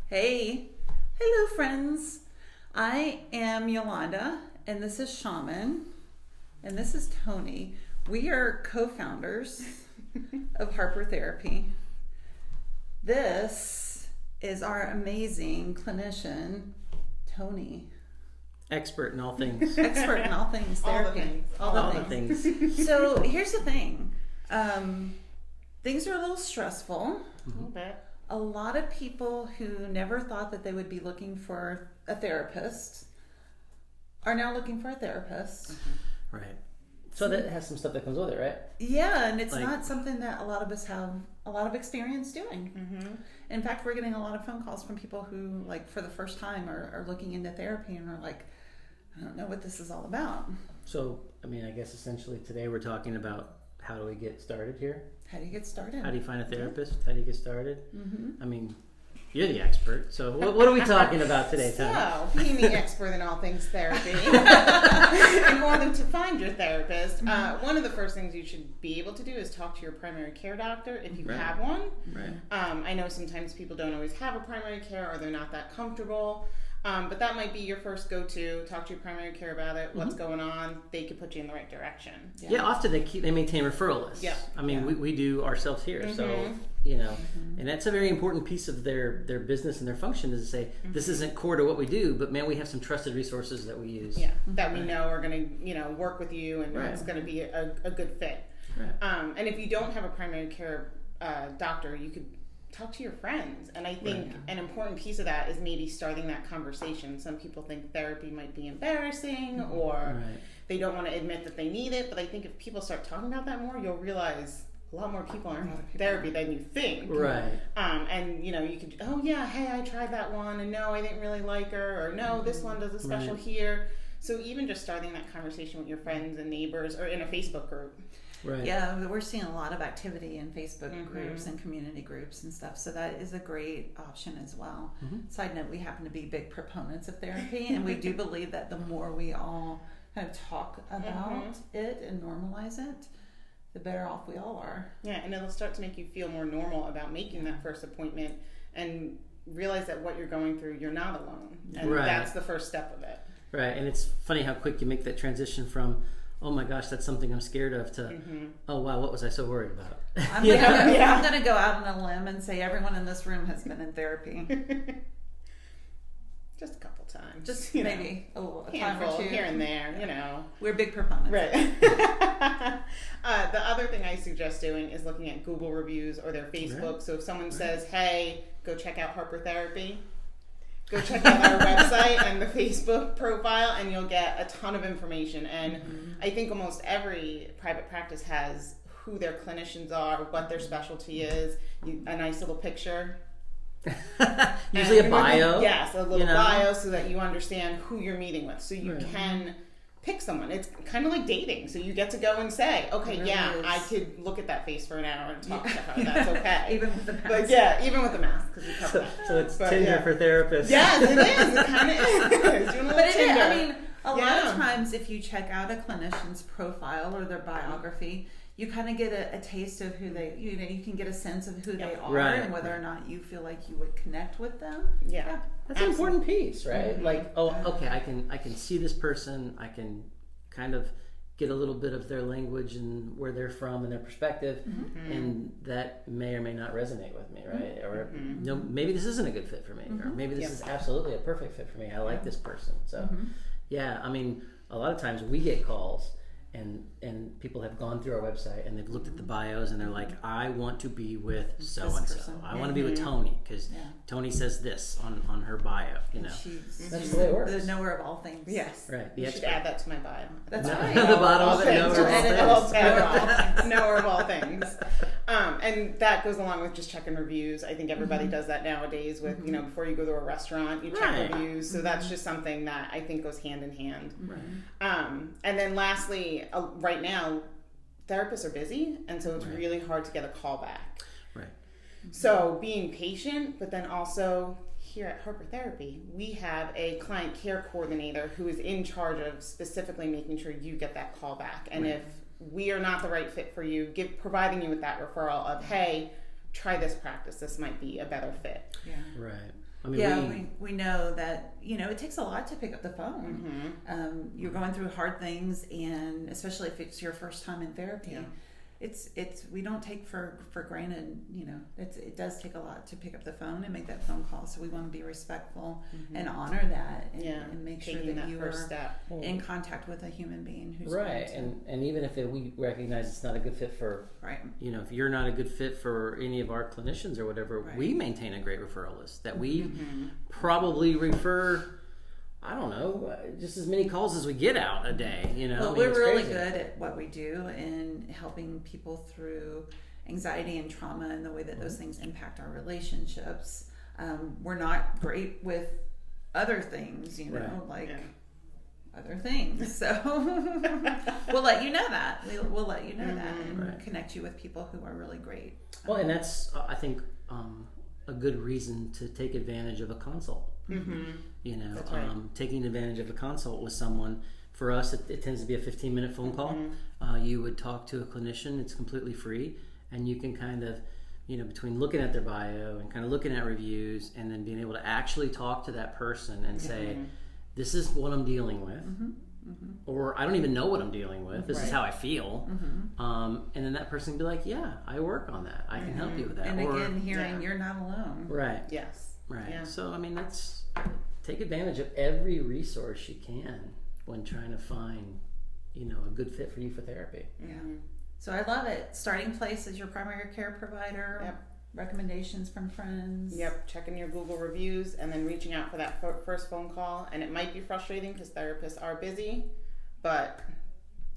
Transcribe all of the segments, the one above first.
Hey, hello friends. I am Yolanda and this is Shaman and this is Tony. We are co-founders of Harper Therapy. This is our amazing clinician, Tony. Expert in all things. Expert in all things therapy. All the things. So here's the thing. Things are a little stressful. A little bit. A lot of people who never thought that they would be looking for a therapist are now looking for a therapist. Right. So that has some stuff that comes with it, right? Yeah, and it's not something that a lot of us have a lot of experience doing. Mm-hmm. In fact, we're getting a lot of phone calls from people who, like, for the first time are looking into therapy and are like, I don't know what this is all about. So, I mean, I guess essentially today we're talking about how do we get started here? How do you get started? How do you find a therapist? How do you get started? Mm-hmm. I mean, you're the expert. So what are we talking about today, Tony? So, being the expert in all things therapy, in order to find your therapist, one of the first things you should be able to do is talk to your primary care doctor if you Right. have one. Right. I know sometimes people don't always have a primary care or they're not that comfortable. But that might be your first go-to. Talk to your primary care about it. What's going on? They could put you in the right direction. Yeah, often they maintain referral lists. Yeah. I mean, we do ourselves here. So, and that's a very important piece of their business and their function is to say, this isn't core to what we do, but man, we have some trusted resources that we use. Yeah, that we know are going to, work with you and Right. it's going to be a good fit. Right. And if you don't have a primary care doctor, you could talk to your friends. And I think an important piece of that is maybe starting that conversation. Some people think therapy might be embarrassing or Right. they don't want to admit that they need it. But I think if people start talking about that more, you'll realize a lot more people are in therapy than you think. Right. And you could, oh yeah, hey, I tried that one and no, I didn't really like her, or no, this one does a special Right. here. So even just starting that conversation with your friends and neighbors or in a Facebook group. Right. Yeah, we're seeing a lot of activity in Facebook groups and community groups and stuff. So that is a great option as well. Side note, we happen to be big proponents of therapy, and we do believe that the more we all kind of talk about it and normalize it, the better off we all are. Yeah, and it'll start to make you feel more normal about making that first appointment and realize that what you're going through, you're not alone. And Right. that's the first step of it. Right. And it's funny how quick you make that transition from, oh my gosh, that's something I'm scared of, to, oh wow, what was I so worried about? I'm going to go out on a limb and say everyone in this room has been in therapy. Just a couple times. Just you maybe a time or handful two. here and there, We're big proponents. Right. The other thing I suggest doing is looking at Google reviews or their Facebook. Right. So if someone says, hey, go check out Harper Therapy, go check out our website and the Facebook profile and you'll get a ton of information. And I think almost every private practice has who their clinicians are, what their specialty is, a nice little picture. Usually a And bio. Yes, a little you know? bio so that you understand who you're meeting with. So you Right. can pick someone. It's kind of like dating. So you get to go and say, okay, It really yeah, is. I could look at that face for an hour and talk to her. That's okay. Even with the mask. But yeah, even with the mask, because we cover So, that. so it's But, Tinder yeah. for therapists. Yes, it is. It kind of is. Doing a little But it is, Tinder. I mean, a lot Yeah. of times if you check out a clinician's profile or their biography, you kind of get a taste of who they, you can get a sense of who they are Right. and whether or not you feel like you would connect with them. Yeah. That's an Absolutely. important piece, right? Like, oh, okay, I can see this person. I can kind of get a little bit of their language and where they're from and their perspective, and that may or may not resonate with me, right? Or no, maybe this isn't a good fit for me, or maybe this is absolutely a perfect fit for me. I like this person. So, yeah, I mean, a lot of times we get calls. And people have gone through our website and they've looked at the bios and they're like, I want to be with so and so. person. I want to be with Tony because Yeah. Tony says this on her bio. You know, She's that's the way it works. the knower of all things. Yes. Right. The You should expert. add that to my bio. That's No, right. the bottom All of it, things. knower of all Just things. knower of all things. And that goes along with just checking reviews. I think everybody does that nowadays with, before you go to a restaurant, you check Right. reviews. So that's just something that I think goes hand in hand. Right. And then lastly, right now, therapists are busy, and so it's really hard to get a call back. Right. So being patient, but then also here at Harper Therapy, we have a client care coordinator who is in charge of specifically making sure you get that call back. And if we are not the right fit for you, providing you with that referral of, hey, try this practice. This might be a better fit. Yeah. Right. I mean, Yeah, we know that, it takes a lot to pick up the phone. You're going through hard things, and especially if it's your first time in therapy, Yeah. it's we don't take for granted, it does take a lot to pick up the phone and make that phone call. So we want to be respectful and honor that, and make sure Taking that you first are step. in contact with a human being who's right. going And even if we recognize it's not a good fit for, right. if you're not a good fit for any of our clinicians or whatever, Right. we maintain a great referral list that we probably refer, I don't know, just as many calls as we get out a day, Well, I mean, we're it's really crazy. good at what we do in helping people through anxiety and trauma and the way that those things impact our relationships. We're not great with other things, Right. like Yeah. other things. So we'll let you know that. We'll let you know that and Right. connect you with people who are really great. Well, and that's, I think, a good reason to take advantage of a consult. That's right. Taking advantage of a consult with someone, for us, it tends to be a 15-minute phone call. You would talk to a clinician. It's completely free, and you can kind of, between looking at their bio and kind of looking at reviews, and then being able to actually talk to that person and say, this is what I'm dealing with. Or I don't even know what I'm dealing with. This is Right. how I feel. And then that person can be like, yeah, I work on that. I can help you with that. And or, again, hearing you're not alone. right, Yes. right. Yeah. So, I mean, take advantage of every resource you can when trying to find, a good fit for you for therapy. Yeah. So I love it. Starting place is your primary care provider. Yep. Recommendations from friends. Yep, checking your Google reviews and then reaching out for that first phone call. And it might be frustrating because therapists are busy, but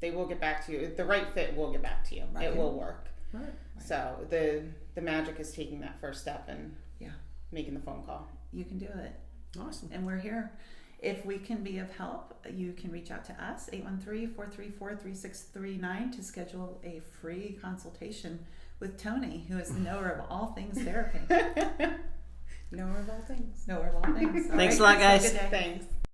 they will get back to you. The right fit will get back to you. Right. It will work. Right. So the magic is taking that first step and Yeah. making the phone call. You can do it. Awesome. And we're here. If we can be of help, you can reach out to us, 813-434-3639, to schedule a free consultation with Tony, who is the knower of all things therapy. Knower of all things. Knower of all things. All Thanks right, a lot, have a guys. good day. Thanks.